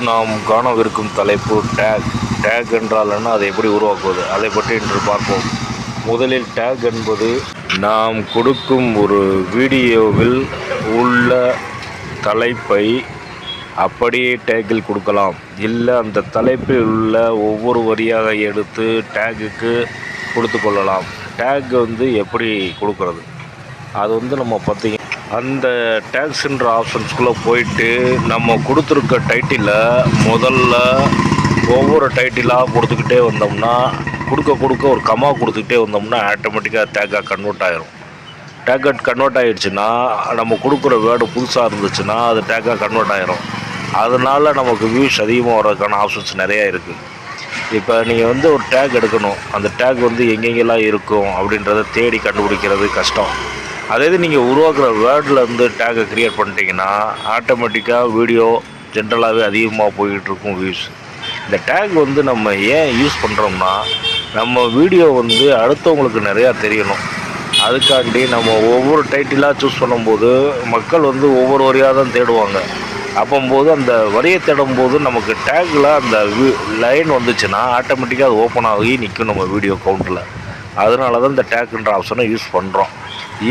நாம் காணவிருக்கும் தலைப்பு டேக் என்றால் என்ன, அதை எப்படி உருவாக்குவது, அதை பற்றி இன்று பார்ப்போம். முதலில் டேக் என்பது நாம் கொடுக்கும் ஒரு வீடியோவில் உள்ள தலைப்பை அப்படியே டேக்கில் கொடுக்கலாம். இல்லை அந்த தலைப்பில் உள்ள ஒவ்வொரு வரியாக எடுத்து டேக்குக்கு கொடுத்து கொள்ளலாம். டேக் எப்படி கொடுக்கறது, அது நம்ம பார்த்திங்க அந்த டேக்ஸ்ன்ற ஆப்ஷன்ஸ்குள்ளே போயிட்டு நம்ம கொடுத்துருக்க டைட்டிலை முதல்ல ஒவ்வொரு டைட்டிலாக கொடுத்துக்கிட்டே வந்தோம்னா கொடுக்க ஒரு கமா கொடுத்துக்கிட்டே வந்தோம்னா ஆட்டோமேட்டிக்காக டேக்காக கன்வெர்ட் ஆகிரும். டேக் கன்வெர்ட் ஆகிடுச்சுன்னா நம்ம கொடுக்குற வேர்டு புதுசாக இருந்துச்சுன்னா அது டேக்காக கன்வெர்ட் ஆகிரும். அதனால் நமக்கு வியூஸ் அதிகமாக வர்றதுக்கான ஆப்ஷன்ஸ் நிறையா இருக்குது. இப்போ நீங்கள் ஒரு டேக் எடுக்கணும், அந்த டேக் எங்கெங்கெல்லாம் இருக்கும் அப்படின்றத தேடி கண்டுபிடிக்கிறது கஷ்டம். அதே இது நீங்கள் உருவாக்குற வேர்டில் டேக்கை க்ரியேட் பண்ணிட்டீங்கன்னா ஆட்டோமேட்டிக்காக வீடியோ ஜென்ரலாகவே அதிகமாக போய்கிட்டுருக்கும் வியூஸ். இந்த டேக் நம்ம ஏன் யூஸ் பண்ணுறோம்னா நம்ம வீடியோ அடுத்தவங்களுக்கு நிறையா தெரியணும். அதுக்காண்டி நம்ம ஒவ்வொரு டைட்டிலாக சூஸ் பண்ணும்போது மக்கள் ஒவ்வொரு வரியாக தான் தேடுவாங்க. அப்போம்போது அந்த வரியை தேடும்போது நமக்கு டேக்கில் அந்த லைன் வந்துச்சுன்னா ஆட்டோமேட்டிக்காக அது ஓப்பன் ஆகி நிற்கும் நம்ம வீடியோ கவுண்டில். அதனால தான் இந்த டேக்குன்ற ஆப்ஷனை யூஸ் பண்ணுறோம்.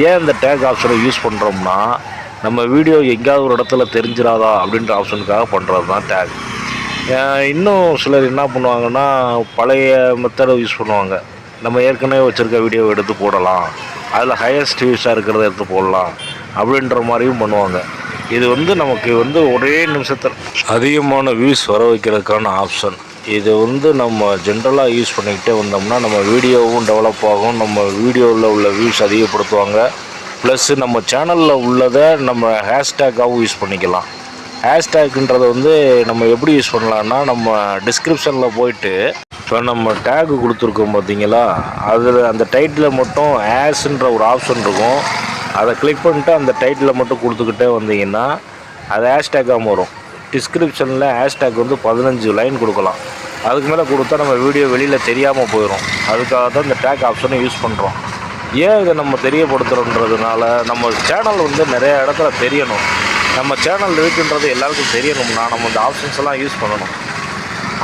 ஏன் இந்த டேக் ஆப்ஷனை யூஸ் பண்ணுறோம்னா நம்ம வீடியோ எங்கேயாவது ஒரு இடத்துல தெரிஞ்சிடாதா அப்படின்ற ஆப்ஷனுக்காக பண்ணுறது தான் டேக். இன்னும் சிலர் என்ன பண்ணுவாங்கன்னா பழைய மெத்தடை யூஸ் பண்ணுவாங்க. நம்ம ஏற்கனவே வச்சுருக்க வீடியோவை எடுத்து போடலாம், அதில் ஹையஸ்ட் வியூஸாக இருக்கிறத எடுத்து போடலாம் அப்படின்ற மாதிரியும் பண்ணுவாங்க. இது நமக்கு ஒரே நிமிஷத்தில் அதிகமான வியூஸ் வர வைக்கிறதுக்கான ஆப்ஷன். இது நம்ம ஜென்ரலாக யூஸ் பண்ணிக்கிட்டே வந்தோம்னா நம்ம வீடியோவும் டெவலப் ஆகும், நம்ம வீடியோவில் உள்ள வியூஸ் அதிகப்படுத்துவாங்க. ப்ளஸ்ஸு நம்ம சேனலில் உள்ளதை நம்ம ஹேஷ்டேக்காகவும் யூஸ் பண்ணிக்கலாம். ஹேஷ்டேக்குன்றது நம்ம எப்படி யூஸ் பண்ணலான்னா நம்ம டிஸ்கிரிப்ஷனில் போயிட்டு இப்போ நம்ம டேக்கு கொடுத்துருக்கோம் பார்த்தீங்களா, அதில் அந்த டைட்டில் மட்டும் ஹேஷ்ன்ற ஒரு ஆப்ஷன் இருக்கும். அதை கிளிக் பண்ணிட்டு அந்த டைட்டிலை மட்டும் கொடுத்துக்கிட்டே வந்தீங்கன்னா அது ஹேஷ்டேக்காக வரும். டிஸ்கிரிப்ஷனில் ஹேஷ்டேக் 15 லைன் கொடுக்கலாம். அதுக்கு மேலே கொடுத்தா நம்ம வீடியோ வெளியில் தெரியாமல் போயிடும். அதுக்காக தான் இந்த டேக் ஆப்ஷனை யூஸ் பண்ணுறோம். ஏன் இதை நம்ம தெரியப்படுத்துகிறோன்றதுனால நம்ம சேனல் நிறைய இடத்துல தெரியணும். நம்ம சேனல் இருக்குன்றது எல்லாருக்கும் தெரியணும்னா நம்ம இந்த ஆப்ஷன்ஸ் எல்லாம் யூஸ் பண்ணணும்.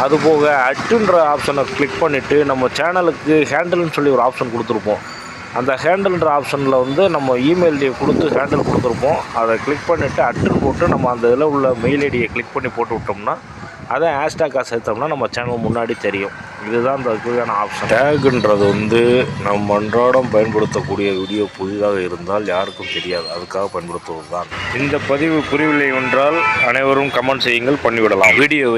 அதுபோக அட்டுன்ற ஆப்ஷனை கிளிக் பண்ணிவிட்டு நம்ம சேனலுக்கு ஹேண்டில்னு சொல்லி ஒரு ஆப்ஷன் கொடுத்துருப்போம். அந்த ஹேண்டில்ன்ற ஆப்ஷனில் நம்ம இமெயில் ஐடியை கொடுத்து ஹேண்டில் கொடுத்துருப்போம். அதை கிளிக் பண்ணிவிட்டு அட்டுன்னு போட்டு நம்ம அந்த இதில் உள்ள மெயில் ஐடியை கிளிக் பண்ணி போட்டு விட்டோம்னா அதை ஹேஷ்டேக்காக சேர்த்தோம்னா நம்ம சேனல் முன்னாடி தெரியும். இதுதான் அந்த இதுக்கான ஆப்ஷன். டேக்குன்றது நம்ம அன்றாடம் பயன்படுத்தக்கூடிய வீடியோ புதிதாக இருந்தால் யாருக்கும் தெரியாது, அதுக்காக பயன்படுத்துவது தான். இந்த பதிவு புரியவில்லை என்றால் அனைவரும் கமெண்ட் செய்யுங்கள், பண்ணிவிடலாம். வீடியோ